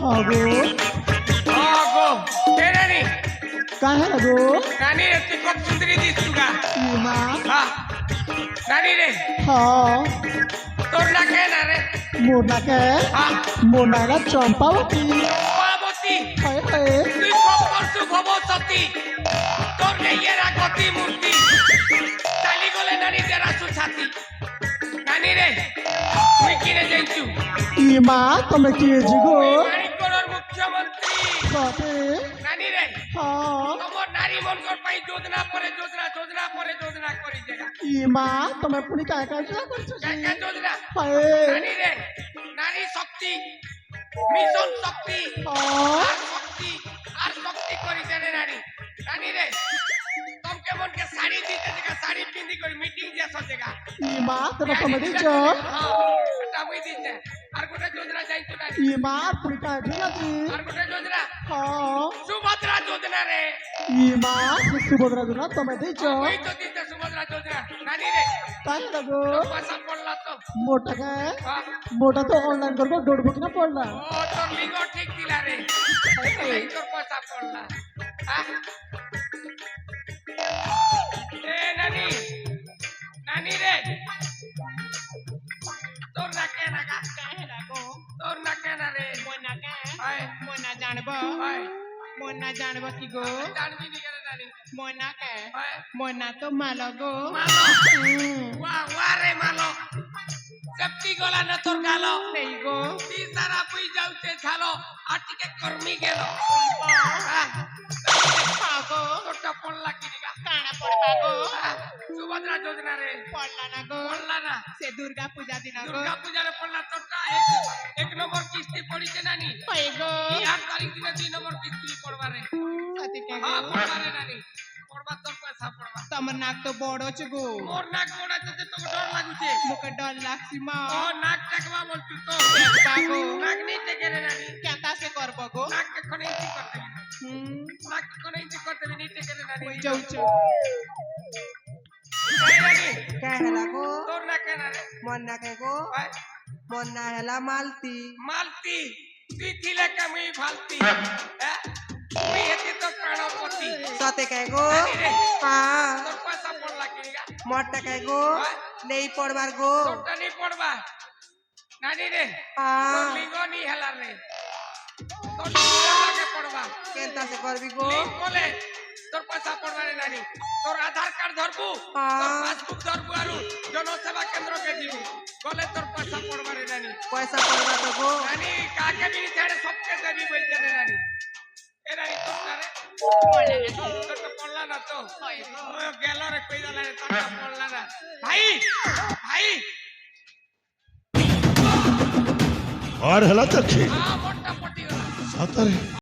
আগো আগো এ রানী কাহে আগো রানী রে তুই কত সুন্দরী দিছু গা মা হ্যাঁ রানী রে হ্যাঁ তোর না কে না রে মোনাকে হ্যাঁ মোনারা চম্পাবতী পাবতী হায় হায় তুই কম করছু ভবতী তোর নেইয়েরা গতি মূর্তি চালি গলে নারী দেরাছু ছাতি নানি রে তুই কিনে যাইছু মা তুমি কি জিগো মানিকগড়ের মুখ্যমন্ত্রী বাপে নানি রে হ্যাঁ তোমার নারী মনকর পাই যোজনা পরে যোজনা যোজনা পরে যোজনা করি জায়গা মা তুমি পুনি কায় কায় করছো কাকা যোজনা হায় নানি রে নারী শক্তি মিশন শক্তি আর শক্তি করি জানে নারী নানি রে তোম কেমন কে শাড়ি দিতে জায়গা শাড়ি পিন্ধি করে মিটিং যে সব জায়গা মা তুমি দিছো এটা বই দিতে আর গোটা যোজনা যাইতো নানি মা পুনি কায় ঝুলাতি আর গোটা যোজনা হ্যাঁ সুভদ্রা যোজনা রে মা সুভদ্রা দিনা তুমি দিছো ওই তো দিতে সুভদ্রা যোজনা নানি রে তাই লাগো পয়সা পড়লা তো মোটাকে হ্যাঁ। মোটা তো অনলাইন করবো দৌড়বো কিনা পড়লা ও তোর লিঙ্গ ঠিক দিলা রে এই তোর পয়সা পড়লা এ নানি নানি রে তোর না কেনা গা তোর না কেনা রে হয় ময়না জানব হয় ময়না জানব কি গো জানবি নি কেন নানি ময়না কে হয় ময়না তো মালো গো মালো ওয়া রে মালো সেফটি গলা না তোর গালো নেই গো ती सारा पुई जाउते झालो आटिके कर्मी गेलो গো তোরটা পড়লা কি নিগা কানা পড়বা গো সুভদ্রা যোজনা রে পড়লা না গো পড়লা না সে দুর্গা পূজা দিন গো দুর্গা পূজারে পড়লা তোরটা এক নম্বর কিস্তি পড়িছে নানি হই গো এই 8 তারিখ দিনে 2 নম্বর কিস্তি পড়বা রে সতি কে হ্যাঁ গো পড়বা রে নানি পড়বা তোর পয়সা পড়বা তোমার নাক তো বড় ছ গো মোর নাক গোড়াতে তোকে ডর লাগুছে মুখে ডর লাগছি মা ও নাক টাকবা বলছু তো দেখবা গো নাক নি টেকে রে নানি কেতা সে করব গো নাক এখন ইঞ্চি করতে নাক এখন ইঞ্চি করতে নি টেকে রে নানি ওই যাও যাও এই নানি कहला को তোর না কেন রে मन्ना के को হয় मन्ना हेला मालती মালতি তুই ছিলে কামি ফালতি হ্যাঁ তুই হেতি তো প্রাণপতি सते के को নানি রে हाँ তোর পয়সা পড়লা কিনিগা मोटा के को नहीं पड़बार को তোরটা নি পড়বা নানি রে তোর हाँ লিঙ্গ নি হেলা রে তোর লিঙ্গকে পড়বা केंता से करबी को লিঙ্গ বলে তোর পয়সা পড়বা রে নানি তোর আধার কার্ড ধরবু তোর পাসবুক ধরবু আর জনসেবা কেন্দ্রকে দিবু বলে তোর পয়সা পড়বা রে নানি पैसा पड़बा तो को নানি কাকে বিনি ছেড়ে সবকে দেবি বলতে রে নানি এ নানি তোর না রে তোর তো পড়লা না তো ও গেল রে কই দালা রে তোর পড়লা না ভাই ভাই আর হেলা চাচ্ছে মোটা পটি সাঁতারে